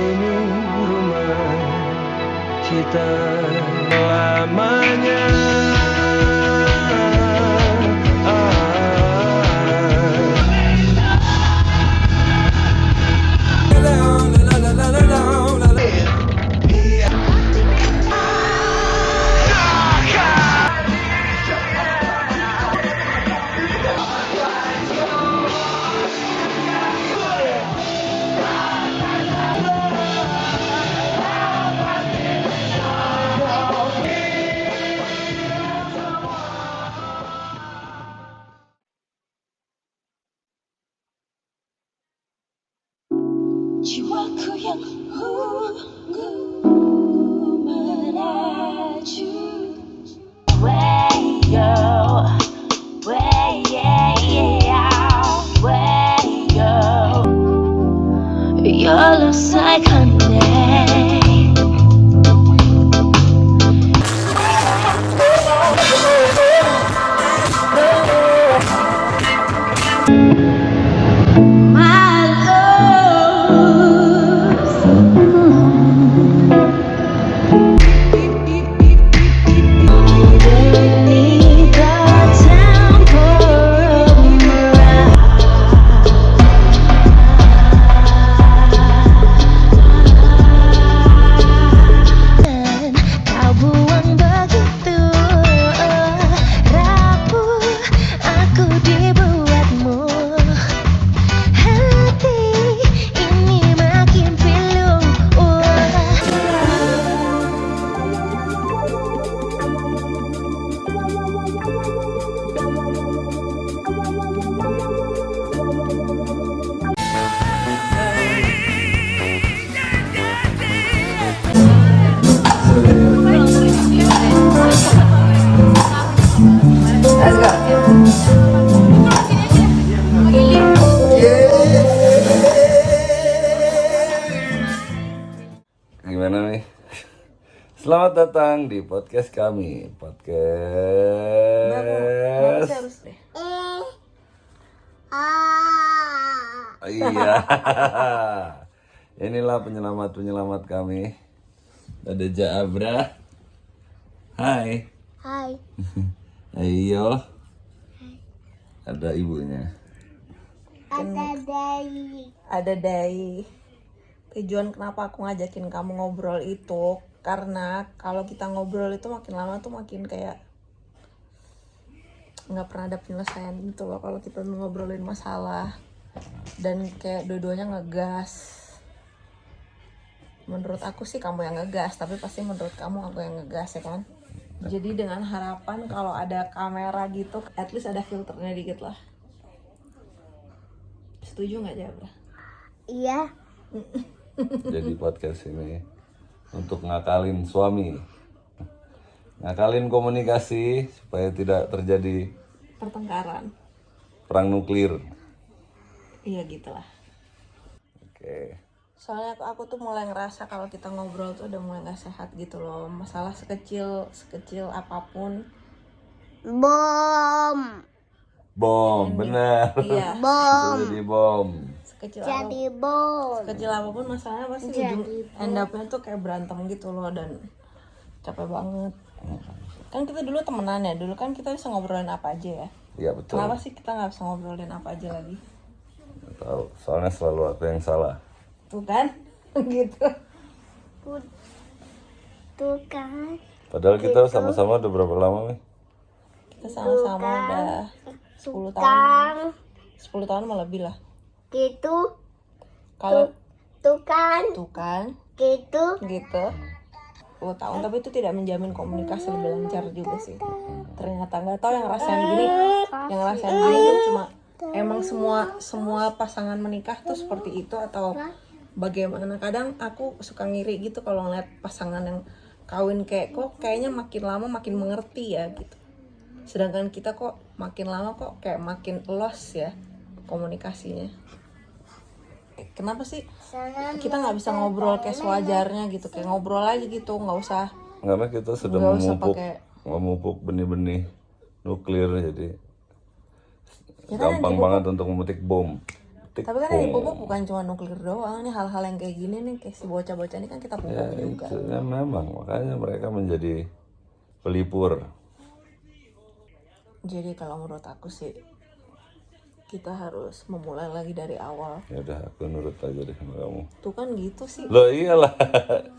ini rumah kita lamanya. Jiwaku yang melaju. Your looks like honey. Gimana nih? Selamat datang di podcast kami. Podcast. Iya. Inilah penyelamat kami. Ada Jaabra. Hai. Hai. Ayo. Ada ibunya. Ada Dai. Tujuan kenapa aku ngajakin kamu ngobrol itu karena kalau kita ngobrol itu makin lama tuh makin kayak nggak pernah ada penyelesaian gitu loh kalau kita ngobrolin masalah, dan kayak dua-duanya ngegas. Menurut aku sih kamu yang ngegas, tapi pasti menurut kamu aku yang ngegas, ya kan? Jadi dengan harapan kalau ada kamera gitu, at least ada filternya dikit lah. Setuju nggak, Jabra? Iya. Jadi podcast ini untuk ngakalin suami, ngakalin komunikasi supaya tidak terjadi Pertengkaran. perang nuklir. Iya gitulah. Oke. Soalnya aku tuh mulai ngerasa kalau kita ngobrol tuh udah mulai gak sehat gitu loh. Masalah sekecil apapun. Bom, benar. Iya. Bom. Jadi bom. Jadi bom. Sekecil apapun masalahnya pasti ujung end up-nya tuh kayak berantem gitu loh, dan capek banget. Kan kita dulu temenan ya, dulu kan kita bisa ngobrolin apa aja ya. Iya betul. Kenapa sih kita gak bisa ngobrolin apa aja lagi? Nggak tahu, soalnya selalu aku yang salah. Tuh kan? Gitu. Tuh kan. Padahal kita sama-sama udah berapa lama nih? Kita sama-sama udah 10 tahun. 10 tahun malah lebih lah. Gitu. Kalau Tuh kan. Gitu. 10 tahun, tapi itu tidak menjamin komunikasi lebih lancar juga sih. Ternyata nggak tahu yang ngerasain gini tuh cuma emang semua pasangan menikah tuh seperti itu atau bagaimana. Kadang aku suka ngiri gitu kalau ngeliat pasangan yang kawin kayak kok kayaknya makin lama makin mengerti ya gitu, sedangkan kita kok makin lama kok kayak makin lost ya komunikasinya. Kenapa sih kita nggak bisa ngobrol kayak sewajarnya gitu, kayak ngobrol aja gitu, nggak usah kita sudah memupuk benih-benih nuklir, jadi ya kan gampang banget untuk memetik bom. petik. Tapi kan yang dipupuk bukan cuma nuklir doang, nih hal-hal yang kayak gini nih, kayak si bocah-bocah ini kan kita pupuk Ya juga. itu kan memang, makanya mereka menjadi pelipur. Jadi kalau menurut aku sih kita harus memulai lagi dari awal. Ya udah, aku nurut aja deh sama kamu. Tuh kan gitu sih. Loh iyalah,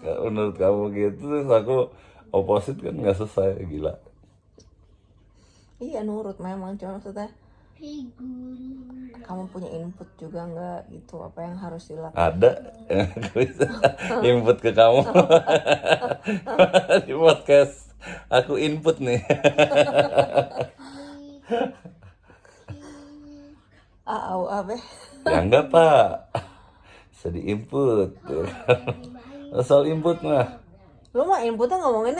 kalau menurut kamu gitu terus aku opposite kan nggak selesai, gila. Iya nurut memang, cuma maksudnya kamu punya input juga nggak gitu, apa yang harus dilakukan? Ada yang aku bisa input ke kamu di podcast. Aku input nih. Abe. Ya enggak pak, bisa di input. Soal input mah. Lu mah inputnya ngomongin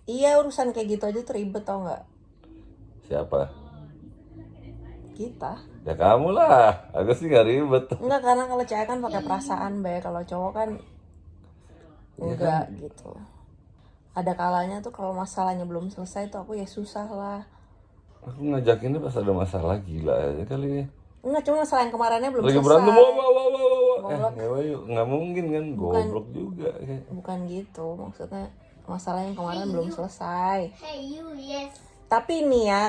iya, urusan kayak gitu aja tuh ribet tau nggak? Siapa? Kita. Ya kamu lah, aku sih nggak ribet. Enggak, karena kalau cewek kan pakai perasaan, Be. Kalau cowok kan enggak gitu. Ada kalanya tuh kalau masalahnya belum selesai tuh aku ya susah lah. Aku ngajakinnya pas ada masalah, gila aja kali ya. Enggak, cuma masalah yang kemarinnya belum Lagi selesai. berantem, wah. Yuk, nggak mungkin kan, goblok juga. Kayak. Bukan gitu, maksudnya masalah yang kemarin belum selesai. Hey you, yes. Tapi nih ya,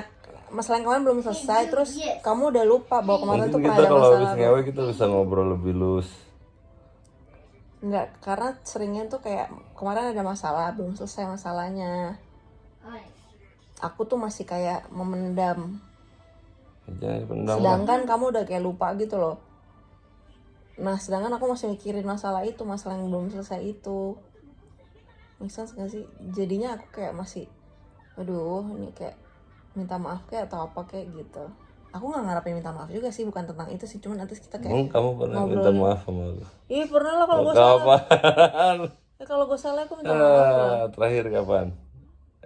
masalah yang kemarin belum selesai, terus kamu udah lupa bahwa kemarin tuh Mungkin pernah kita ada kalau habis masalah. ngewe kita bisa ngobrol lebih luas. Enggak, karena seringnya tuh kayak kemarin ada masalah, belum selesai masalahnya. Aku tuh masih kayak memendam. Jangan dipendam lah. Sedangkan kamu udah kayak lupa gitu loh. Nah, sedangkan aku masih mikirin masalah itu, masalah yang belum selesai itu. Make sense gak sih? Jadinya aku kayak masih, aduh, ini kayak minta maaf kayak atau apa kayak gitu. Aku gak ngarepin minta maaf juga sih, bukan tentang itu sih, cuman nanti kita kayak Kamu pernah minta maaf sama aku? Ih, pernah lah kalau gue salah. Kapan? Kalau gue salah aku minta maaf lah. Terakhir kapan?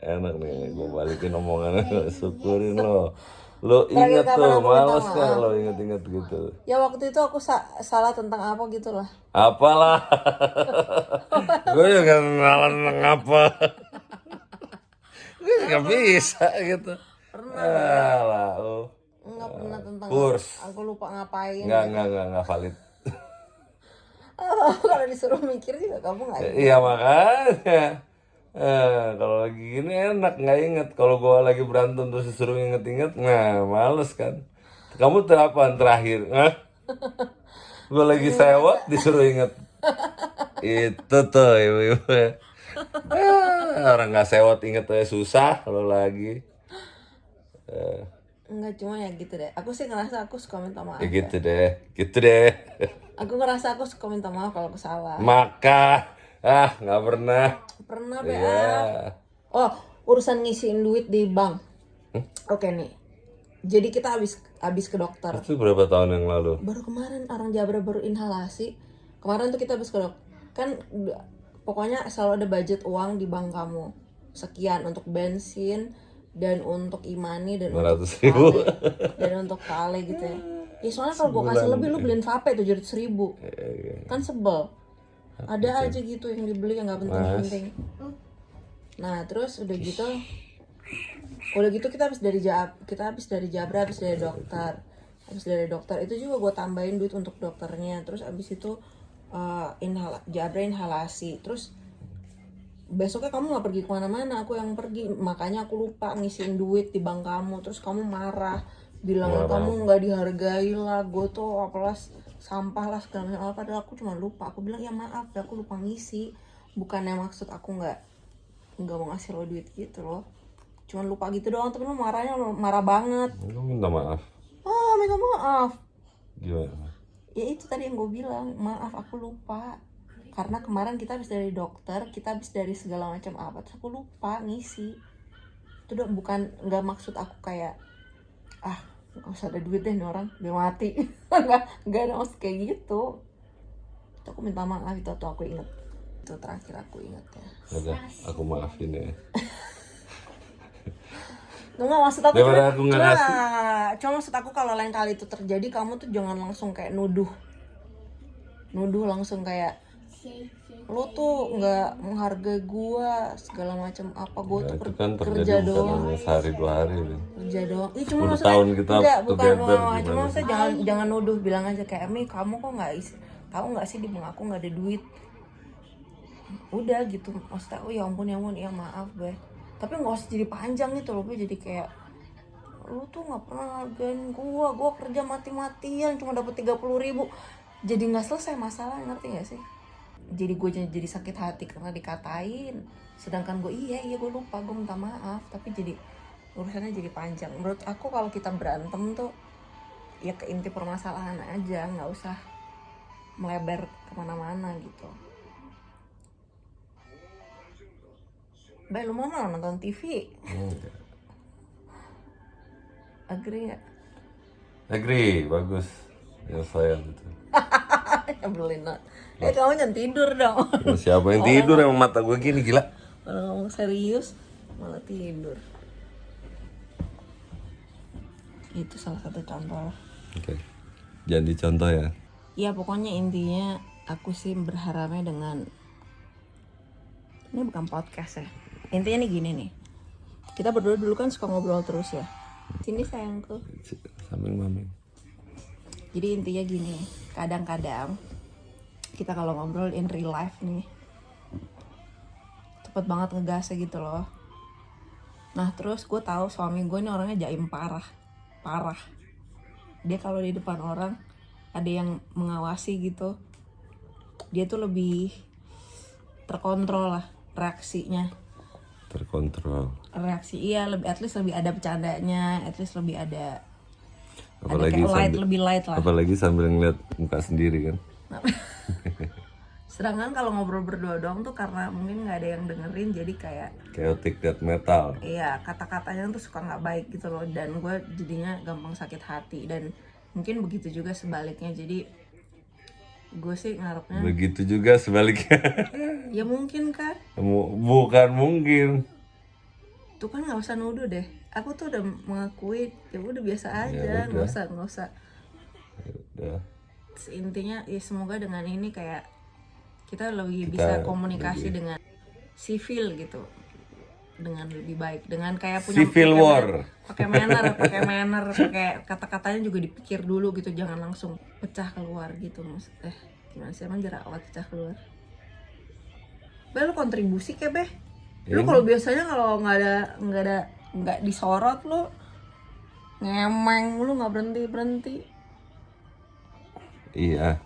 Enak nih, gue balikin omongannya, syukurin lo. Lo inget kapan tuh, aku minta males kan maaf? lo inget-inget gitu. Ya waktu itu aku salah tentang apa gitu lah. Apalah. Gue juga kenalan tentang apa. Gue gak bisa gitu. Pernah lah lo. Enggak pernah tentang Kurs. aku lupa ngapain. Enggak valid. Kalau disuruh mikir juga kamu nggak ingat. Iya makanya. Kalau lagi gini enak nggak inget. Kalau gua lagi berantem terus disuruh inget-inget, nah males kan. Kamu tuh apaan terakhir? Gua lagi sewot disuruh inget. Itu tuh ibu-ibu. Orang nggak sewot inget aja susah kalau lagi. Enggak, cuma ya gitu deh. Aku sih ngerasa aku suka minta maaf. Ya gitu deh. Aku ngerasa aku suka minta maaf kalau aku salah. Maka nggak pernah. Pernah Iya. Oh, urusan ngisiin duit di bank. Oke nih. Jadi kita habis ke dokter. Itu berapa tahun yang lalu? Baru kemarin orang Jabra baru inhalasi. Kemarin tuh kita habis ke dokter. Kan pokoknya selalu ada budget uang di bank kamu. Sekian untuk bensin dan untuk imani dan untuk 500.000. Vale, dan untuk Vale gitu ya. Ya soalnya kalau gue kasih lebih lu beliin vape 700.000. Kan sebel. Ada aja gitu yang dibeli yang nggak penting-penting. Nah terus udah gitu kita habis dari Jabra, habis dari dokter itu juga gue tambahin duit untuk dokternya. Terus abis itu Jabra inhalasi. Terus besoknya kamu nggak pergi kemana-mana, aku yang pergi, makanya aku lupa ngisiin duit di bank kamu. Terus kamu marah, bilang kamu nggak dihargai lah, gue tuh apalah sampah lah segala macam. Padahal aku cuma lupa. Aku bilang ya maaf ya, aku lupa ngisi, bukannya maksud aku nggak mau ngasih lo duit gitu loh, cuma lupa gitu doang. Tapi lo marahnya marah banget. Lu minta maaf. Minta maaf. Gimana? Ya itu tadi yang gue bilang, maaf aku lupa. Karena kemarin kita habis dari dokter, kita habis dari segala macam apa, terus aku lupa ngisi. Itu udah bukan, nggak maksud aku kayak nggak usah ada duit deh nih orang biar mati. nggak ada maksud kayak gitu. Itu aku minta maaf, itu tuh aku inget, itu terakhir aku inget ya. Udah, aku maafin ya. Nggak maksud aku Daripada aku nggak ngasih. cuma maksud aku kalau lain kali itu terjadi, kamu tuh jangan langsung kayak nuduh langsung kayak Lu tuh nggak menghargai gua segala macam apa, gua Ya, tuh itu kan kerja terjadi doang. bukan hanya sehari 2 hari nih. Kerja doang. Ih, cuma 10 maksudnya tahun kita enggak, bukan together, cuma gimana maksudnya sih? jangan nuduh, bilang aja kayak Mi, kamu kok nggak tahu nggak sih di aku nggak ada duit. Udah gitu, maksudnya oh ya ampun ya maaf gue. Tapi nggak usah jadi panjang gitu loh, gue jadi kayak lu tuh nggak pernah hargain gua kerja mati-matian cuma dapat 30.000, jadi nggak selesai masalah, ngerti nggak sih? Jadi gue jadi sakit hati karena dikatain, sedangkan gue iya gue lupa, gue minta maaf, tapi jadi urusannya jadi panjang. Menurut aku kalau kita berantem tuh ya ke inti permasalahan aja, nggak usah melebar kemana-mana gitu. Baik, lu mau nonton TV? Enggak. Agree nggak? Agree, bagus. Ya saya gitu. Nyebelin banget. Kamu jangan tidur dong. Ya, siapa yang tidur emang mata gue gini gila. Kalau ngomong serius malah tidur. Itu salah satu contoh lah. Oke. Jangan dicontoh ya. Ya pokoknya intinya aku sih berharapnya dengan ini bukan podcast ya. Intinya nih gini nih. Kita berdua dulu kan suka ngobrol terus ya. Sini sayangku. Sambil mami. Jadi intinya gini, kadang-kadang kita kalau ngobrol in real life nih cepet banget ngegasnya gitu loh. Nah terus gue tahu suami gue ini orangnya jaim parah. Dia kalau di depan orang ada yang mengawasi gitu, dia tuh lebih terkontrol lah reaksinya. Terkontrol. Reaksi iya, lebih at least lebih ada bercandanya, at least lebih ada Apalagi kayak light, lebih light lah. Apalagi sambil ngeliat muka sendiri kan. Sedangkan kalau ngobrol berdua doang tuh karena mungkin nggak ada yang dengerin, jadi kayak Chaotic death metal. iya kata-katanya tuh suka nggak baik gitu loh, dan gue jadinya gampang sakit hati, dan mungkin begitu juga sebaliknya. Jadi gue sih ngarepnya Begitu juga sebaliknya. ya mungkin kan, Bukan mungkin. tuh kan nggak usah nuduh deh. Aku tuh udah mengakui ya udah biasa aja, nggak usah. Udah. Intinya ya semoga dengan ini kayak kita lebih bisa komunikasi dengan civil gitu, dengan lebih baik, dengan kayak punya Civil war. pakai manner, pakai kata-katanya juga dipikir dulu gitu, jangan langsung pecah keluar gitu. Gimana sih, emang jerawat pecah keluar? Beh, lu kontribusi kayak Beh. Lu kalau biasanya kalau nggak disorot lu ngemeng, lu nggak berhenti. Iya.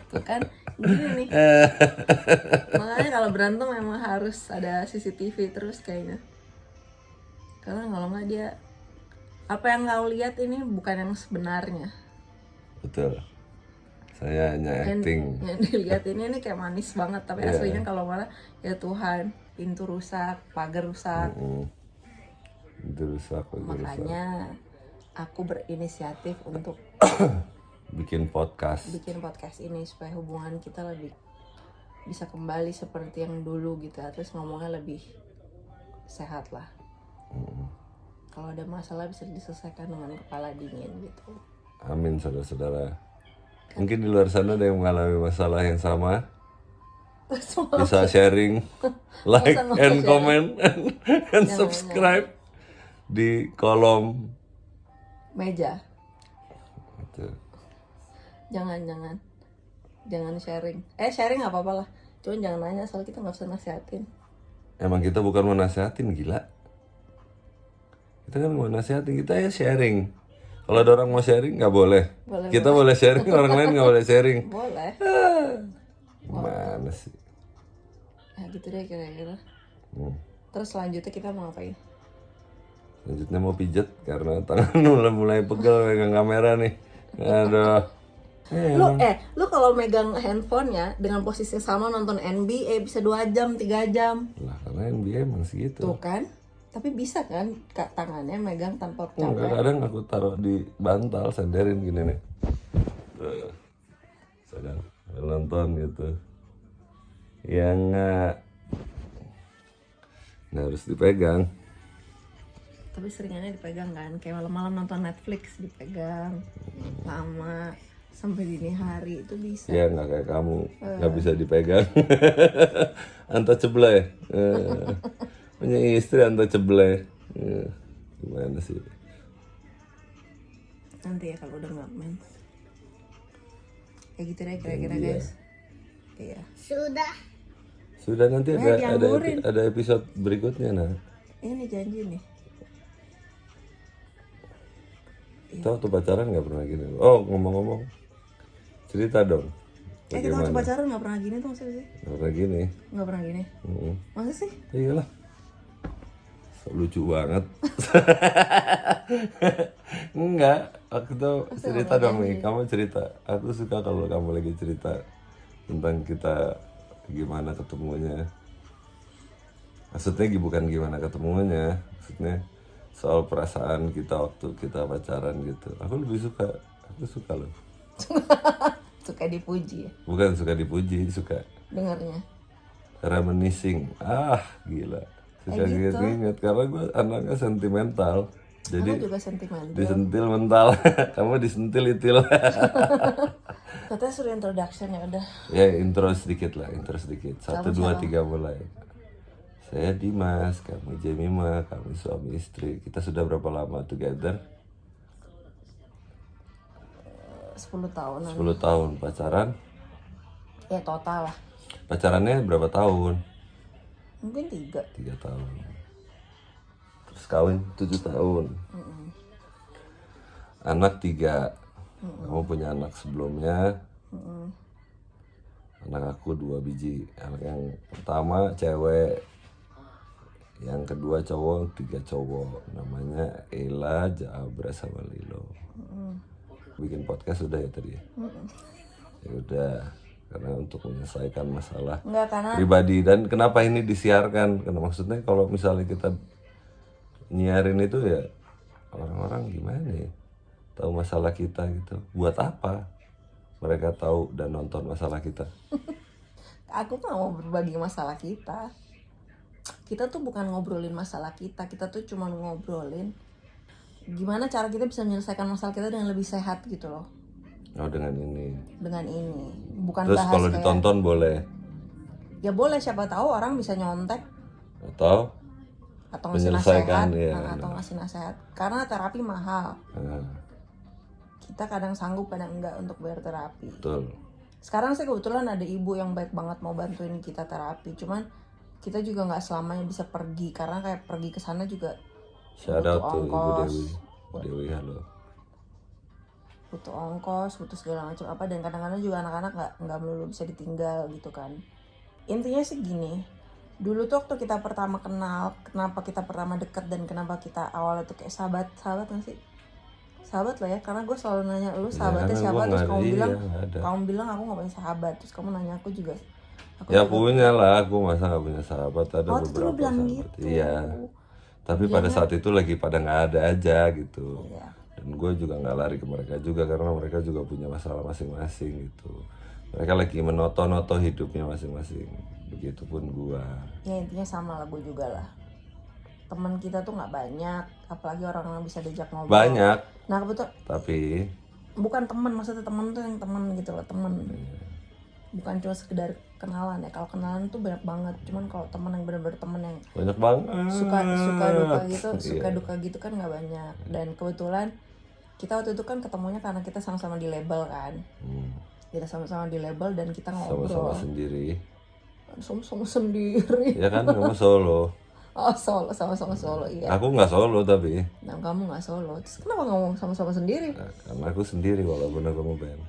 Tuh kan gini nih. Makanya kalau berantem memang harus ada CCTV terus kayaknya, karena kalau nggak dia apa yang kau lihat ini bukan yang sebenarnya. Betul. Saya hanya acting. Yang dilihat ini kayak manis banget, tapi aslinya kalau malah ya Tuhan, pintu rusak, pagar rusak. Itu rusak. Makanya aku berinisiatif untuk bikin podcast ini supaya hubungan kita lebih bisa kembali seperti yang dulu gitu, terus ngomongnya lebih sehat lah. Kalau ada masalah bisa diselesaikan dengan kepala dingin gitu. Amin saudara-saudara. Mungkin di luar sana ada yang mengalami masalah yang sama, bisa sharing, like and comment and subscribe di kolom meja. Betul. Jangan sharing. Sharing nggak apa-apa lah, cuman jangan nanya, soal kita nggak usah nasihatin. Emang kita bukan mau nasihatin, gila. Kita kan mau nasihatin, kita ya sharing. Kalau ada orang mau sharing nggak boleh. Kita boleh sharing, orang lain nggak boleh sharing. Boleh. Gimana sih? Nah gitu deh kira-kira. Terus selanjutnya kita mau ngapain? Selanjutnya mau pijet karena tangan udah mulai pegel megang kamera nih. Aduh. Lu kalau megang handphonenya dengan posisi yang sama nonton NBA bisa 2 jam, 3 jam. Lah karena NBA emang segitu. Tuh kan? Tapi bisa kan tangannya megang tanpa capek? Enggak, kadang aku taruh di bantal, sandarin gini nih. Sedang nonton gitu. Ya enggak. Nah, harus dipegang. Tapi seringannya dipegang kan, kayak malam-malam nonton Netflix dipegang lama, sampai dini hari itu bisa. Ya nggak kayak kamu, nggak bisa dipegang. Untouchable. Punya istri untouchable. Gimana sih? Nanti ya kalau udah nggak mens. Kayak gitu deh kira-kira Iya. guys. Iya. Sudah Nanti dianggurin. ada episode berikutnya nah. Ini janji nih. Kita waktu pacaran nggak pernah gini. Oh ngomong-ngomong, cerita dong. Kita waktu pacaran nggak pernah gini tuh maksudnya sih? Nggak pernah gini. Nggak pernah gini. Masa sih? Iyalah. So, lucu banget. Enggak, aku tuh cerita dong nih. Kamu cerita. Aku suka kalau kamu lagi cerita tentang kita gimana ketemunya. Maksudnya bukan gimana ketemunya, maksudnya soal perasaan kita waktu kita pacaran gitu. Aku suka loh. Suka dipuji ya Bukan suka dipuji, suka dengarnya. reminiscing. Gila. Suka gitu. inget karena gue anaknya sentimental. Jadi Aku juga sentimental. disentil mental. Kamu disentil itil. Katanya suruh introduction ya udah. Ya intro sedikit. 1, 2, 3 mulai. Saya Dimas, kamu Jemima, kami suami istri. Kita sudah berapa lama together? 10 tahunan. 10 tahun pacaran. Ya total lah. Pacarannya berapa tahun? Mungkin 3. 3 tahun. Terus kawin 7 tahun. Anak 3. Kamu punya anak sebelumnya. Anak aku 2 biji. Anak yang pertama cewek, yang kedua cowok, 3 cowok. Namanya Ella, Jabra sama Lilo. Bikin podcast udah ya tadi ya? Ya udah, karena untuk menyelesaikan masalah Enggak karena pribadi. Dan kenapa ini disiarkan? Karena maksudnya kalau misalnya kita nyiarin itu ya orang-orang gimana ya, tahu masalah kita gitu. Buat apa mereka tahu dan nonton masalah kita? aku nggak mau berbagi masalah kita. Kita tuh bukan ngobrolin masalah kita tuh cuma ngobrolin gimana cara kita bisa menyelesaikan masalah kita dengan lebih sehat gitu loh. Oh dengan ini. Dengan ini bukan Terus bahas kalau kayak ditonton boleh ya boleh, siapa tahu orang bisa nyontek atau ngasih menyelesaikan, nasihat, ya, atau ngasih nasihat karena terapi mahal. Kita kadang sanggup kadang enggak untuk bayar terapi. betul. Sekarang sih kebetulan ada ibu yang baik banget mau bantuin kita terapi, cuman kita juga nggak selamanya bisa pergi karena kayak pergi ke sana juga Shout out butuh tuh Ibu ongkos. Dewi. Dewi halo. butuh ongkos, butuh segala macam apa, dan kadang-kadang juga anak-anak nggak melulu bisa ditinggal gitu kan. Intinya sih gini, dulu tuh waktu kita pertama kenal, kenapa kita pertama deket dan kenapa kita awalnya tuh kayak sahabat nggak sih? Sahabat lah ya, karena gue selalu nanya lu sahabatnya karena siapa, gua terus nggak kamu ada, bilang nggak ada. aku nggak punya sahabat, terus kamu nanya aku juga. Ya punya lah, aku masa nggak punya sahabat, ada Oh, itu tuh lu beberapa bilang sahabat. gitu. Iya. Tapi pada saat itu lagi pada nggak ada aja gitu. Iya. Dan gue juga nggak lari ke mereka juga karena mereka juga punya masalah masing-masing gitu. Mereka lagi menoto-noto hidupnya masing-masing. Begitupun gue. Ya intinya sama lah, gue juga lah. Teman kita tuh nggak banyak, apalagi orang yang bisa diajak ngobrol. Banyak, Nah kebetulan tapi bukan teman, maksudnya teman tuh yang teman gitu loh, teman. Bukan cuma sekedar kenalan ya. Kalau kenalan tuh banyak banget, cuman kalau teman yang benar-benar teman yang banyak banget. suka duka gitu, suka Iya. duka gitu kan nggak banyak. Dan kebetulan kita waktu itu kan ketemunya karena kita sama-sama di label kan. Kita sama-sama di label dan kita Sama-sama ngobrol. sendiri. Sama-sama sendiri. Ya kan, kamu solo. Oh solo, sama-sama solo iya. Aku nggak solo tapi. Nah kamu nggak solo, terus kenapa ngomong sama-sama sendiri? Nah, karena aku sendiri walaupun aku ngeband.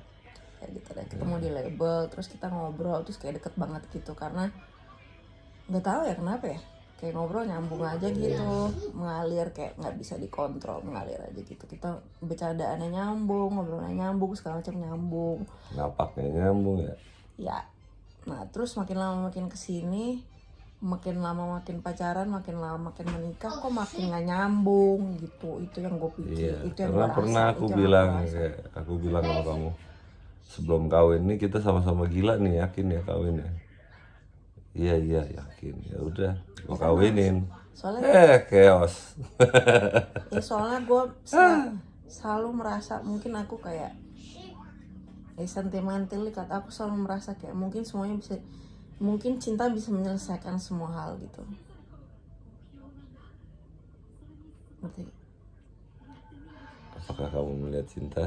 Kayak gitu deh, ketemu di label, terus kita ngobrol, terus kayak deket banget gitu karena nggak tahu ya kenapa ya, kayak ngobrol nyambung aja gitu, mengalir kayak nggak bisa dikontrol, mengalir aja gitu. Kita bercandaannya nyambung, ngobrolnya nyambung, segala macam nyambung. Napaknya nyambung ya. Ya, nah terus makin lama makin kesini, makin lama makin pacaran, makin lama makin menikah, kok makin nggak nyambung gitu. Itu yang gue pikir, Iya, itu yang karena gue pernah rasa, aku itu yang bilang gua rasa. kayak aku bilang sama kamu sebelum kawin nih kita sama-sama gila nih, yakin ya kawin ya. Iya yakin, ya udah gua kawinin. Soalnya Chaos. ya soalnya gue selalu merasa mungkin aku kayak sentimentally kata aku selalu merasa kayak mungkin cinta bisa menyelesaikan semua hal gitu. Ngerti? Apakah kamu melihat cinta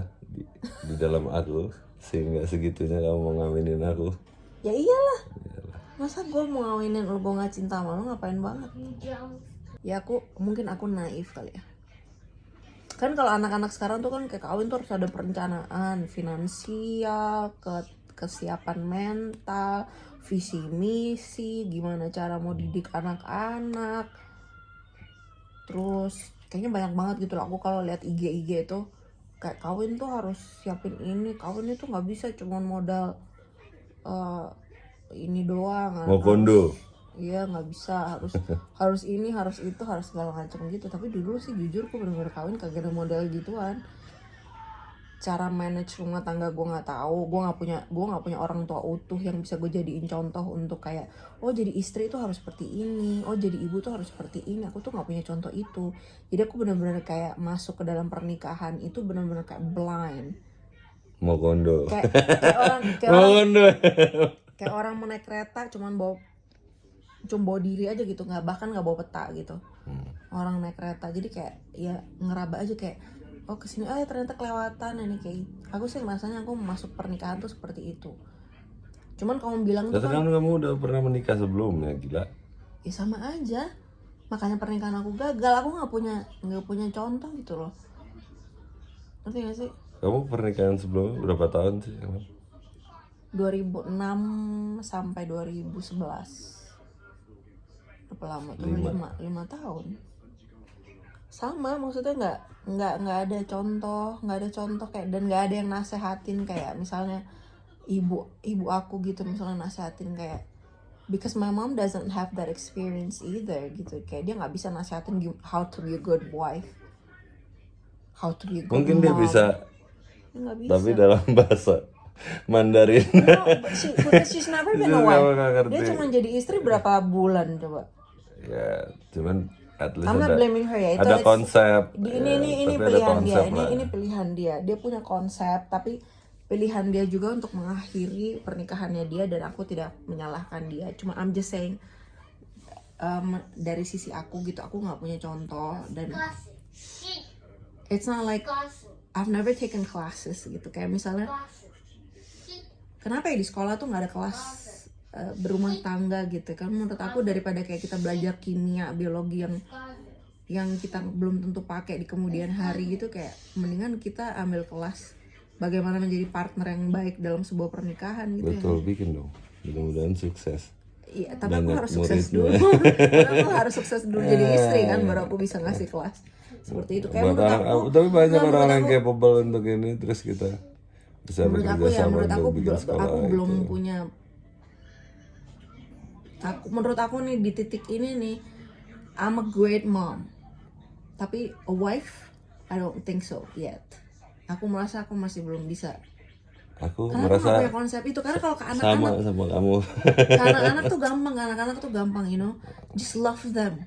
di dalam aku sehingga segitunya kamu mau ngawinin aku? Ya iyalah. Masa gue mau ngawinin lu, gue gak cinta sama lu, ngapain banget? Ya mungkin aku naif kali ya. Kan kalau anak-anak sekarang tuh kan kayak kawin tuh harus ada perencanaan finansial, kesiapan mental, visi misi, gimana cara mau didik anak-anak. Terus kayaknya banyak banget gitu loh. Aku kalau lihat IG itu kayak kawin tuh harus siapin ini, kawin itu nggak bisa cuman modal ini doang. Mau kondo? Iya nggak bisa, harus ini, harus itu, harus segala macam gitu. Tapi dulu sih jujur aku bener-bener kawin kagak ada modal gituan. Cara manage rumah tangga gue nggak tahu. Gue nggak punya orang tua utuh yang bisa gue jadiin contoh untuk kayak oh jadi istri itu harus seperti ini, oh jadi ibu tuh harus seperti ini. Aku tuh nggak punya contoh itu. Jadi aku bener-bener kayak masuk ke dalam pernikahan itu bener-bener kayak blind. Mau kondo? Kayak orang mau naik kereta cuma bawa diri aja gitu, bahkan nggak bawa peta gitu. Orang naik kereta jadi kayak ya ngeraba aja kayak oh kesini ternyata kelewatan ini kayak. Aku sih rasanya aku masuk pernikahan tuh seperti itu. Cuman kamu bilang tuh kan kamu udah pernah menikah sebelumnya, gila. Ya sama aja, makanya pernikahan aku gagal. Aku nggak punya contoh gitu loh. Ngerti gak sih? Kamu pernikahan sebelumnya berapa tahun sih? 2006 sampai 2011. Berapa lama tuh? 5 tahun. Sama, maksudnya nggak ada contoh kayak, dan nggak ada yang nasehatin kayak misalnya ibu aku gitu misalnya nasehatin kayak, because my mom doesn't have that experience either gitu, kayak dia nggak bisa nasehatin how to be a good wife, how to be a good Mungkin mom. dia bisa, Nggak bisa. tapi dalam bahasa Mandarin. No, because she's never been a wife. Dia cuma jadi istri berapa bulan coba? Ya, cuman at least I'm not blaming her ya. ada konsep. Ini pilihan dia. Ini pilihan dia. Dia punya konsep, tapi pilihan dia juga untuk mengakhiri pernikahannya dia, dan aku tidak menyalahkan dia. Cuma I'm just saying dari sisi aku gitu, aku nggak punya contoh, dan it's not like I've never taken classes gitu. Kayak misalnya kenapa ya di sekolah tuh nggak ada kelas berumah tangga gitu kan? Menurut aku daripada kayak kita belajar kimia, biologi yang kita belum tentu pakai di kemudian hari gitu, kayak mendingan kita ambil kelas bagaimana menjadi partner yang baik dalam sebuah pernikahan gitu. Betul, ya. bikin dong. Mudah-mudahan sukses. Iya, tapi aku Banyak harus sukses muridnya. dulu. Aku harus sukses dulu jadi istri kan, baru aku bisa ngasih kelas seperti itu. Kayak menurut aku, Tapi banyak nggak, orang menurut yang aku- capable untuk ini, terus kita bisa menurut aku bekerja ya, sama menurut aku untuk bikin sekolah aku belum itu. punya. Menurut aku nih di titik ini nih, I'm a great mom, tapi a wife, I don't think so yet. Aku merasa aku masih belum bisa. Aku Karena aku merasa gak punya konsep itu. Karena kalau ke sama anak-anak, sama kamu. ke anak-anak tuh gampang, you know, just love them,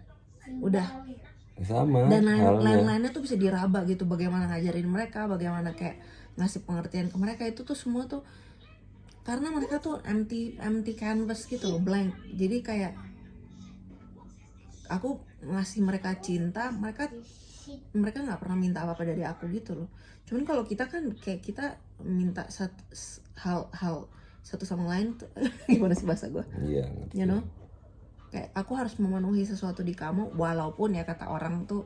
udah. Sama Dan halnya. lain-lainnya tuh bisa diraba gitu. Bagaimana ngajarin mereka, bagaimana kayak ngasih pengertian ke mereka, itu tuh semua tuh karena mereka tuh empty canvas gitu loh, blank. Jadi kayak aku ngasih mereka cinta, mereka nggak pernah minta apa-apa dari aku gitu loh. Cuman kalau kita kan kayak kita minta hal satu sama lain tuh, gimana sih bahasa gue? Iya, ngerti. You know, kayak aku harus memenuhi sesuatu di kamu, walaupun ya kata orang tuh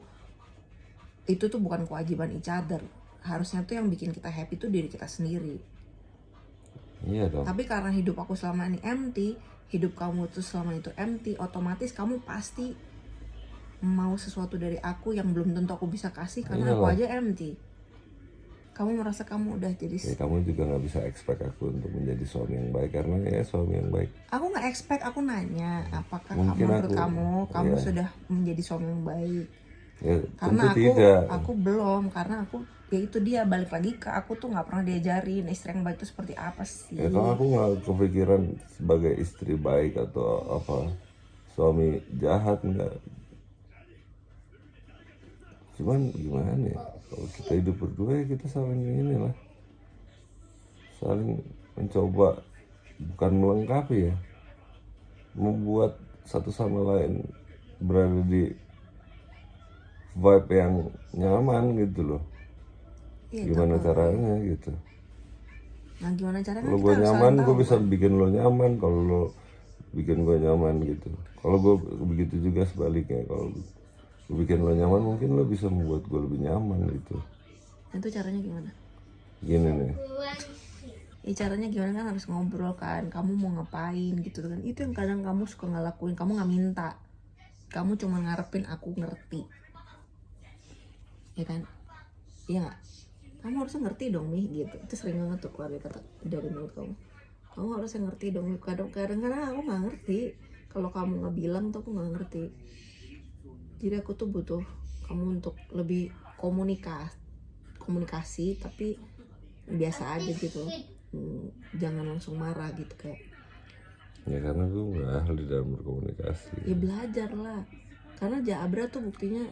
itu tuh bukan kewajiban each other. Harusnya tuh yang bikin kita happy tuh diri kita sendiri. Iya dong. Tapi karena hidup aku selama ini empty, hidup kamu tuh selama itu empty, otomatis kamu pasti mau sesuatu dari aku yang belum tentu aku bisa kasih karena aku Iyalah. aja empty. Kamu merasa kamu udah jadi. Ya, kamu juga nggak bisa expect aku untuk menjadi suami yang baik, karena ya suami yang baik. Aku nggak expect, aku nanya apakah Mungkin menurut aku- kamu iya. sudah menjadi suami yang baik. Ya, Karena tentu tidak. aku belum, karena aku ya itu dia, balik lagi ke aku tuh nggak pernah diajarin istri yang baik itu seperti apa sih. Ya kalau aku nggak kepikiran sebagai istri baik atau apa suami jahat, enggak. Cuman gimana ya, kalau kita hidup berdua ya kita saling ini lah, saling mencoba, bukan melengkapi ya, membuat satu sama lain berada di vibe yang nyaman gitu loh. Iya, Gimana caranya gitu. Nah gimana caranya Kalau kita gue harus nyaman, saling gue tahu, bisa kan? bikin lo nyaman. Kalau lo bikin gue nyaman gitu. Kalau gue begitu juga sebaliknya. Kalau gue bikin lo nyaman, mungkin lo bisa membuat gue lebih nyaman gitu. Itu caranya gimana? Gini nih. Ya caranya gimana kan harus ngobrol kan. Kamu mau ngapain gitu kan. Itu yang kadang kamu suka ngelakuin. Kamu nggak minta. Kamu cuma ngarepin aku ngerti. Ya kan? Iya nggak? Kamu harusnya ngerti dong nih gitu. Itu sering banget tuh keluar kata dari mulut kamu. Kamu harusnya ngerti dong. Kadang-kadang aku nggak ngerti. Kalau kamu nggak bilang tuh aku nggak ngerti. Jadi aku tuh butuh kamu untuk lebih komunikasi tapi biasa aja gitu. Jangan langsung marah gitu kayak. Ya karena gue gak ahli dalam berkomunikasi. Ya belajar lah. Karena Jabra tuh buktinya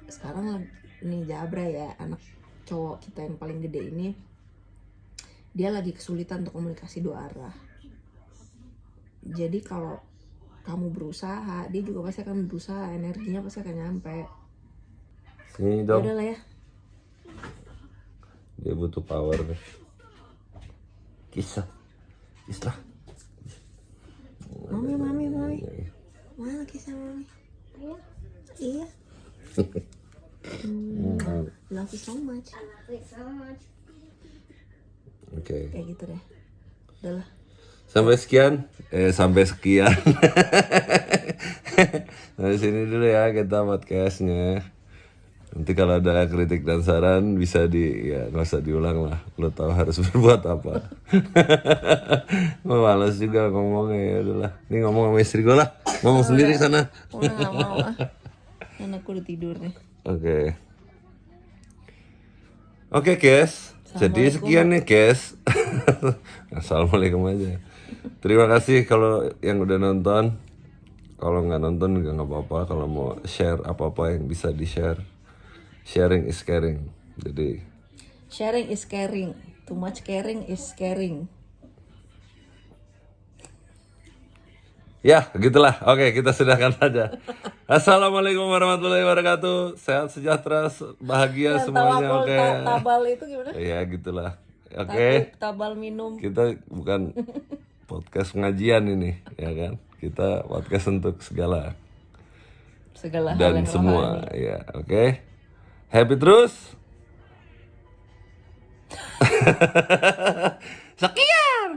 sekarang nih Jabra ya, anak cowok kita yang paling gede ini, dia lagi kesulitan untuk komunikasi dua arah. Jadi kalau kamu berusaha, dia juga pasti akan berusaha, energinya pasti akan nyampe. Sini Ya dong. udah lah ya. Dia butuh power deh. Kisah. Mami. Mana kisah mami? Iya. Love you so much. Oke. Kayak gitu deh. Udah lah. Sampai sekian. Sampai sini dulu ya kita podcastnya. Nanti kalau ada kritik dan saran bisa ya nggak usah diulang lah. Lo tahu harus berbuat apa. Malas juga ngomongnya, ya udahlah. Ini ngomong sama istri gue lah. Ngomong sendiri sana. Udah nggak mau ah. Anakku udah tidur nih. Oke guys. Jadi sekian nih guys. Assalamualaikum aja. Terima kasih kalau yang udah nonton. Kalau nggak nonton juga nggak apa-apa. Kalau mau share apa-apa yang bisa di-share. Sharing is caring. Jadi Sharing is caring. Too much caring is caring. ya gitulah. Oke, kita sudahkan saja. Assalamualaikum warahmatullahi wabarakatuh. Sehat sejahtera, bahagia semuanya. Oke. Tabal itu gimana? Ya gitulah. Oke. Tabal minum. Kita bukan podcast pengajian ini, ya kan? Kita podcast untuk segala Segala hal dan yang semua, rohani. ya. Oke. Happy terus. Sekian.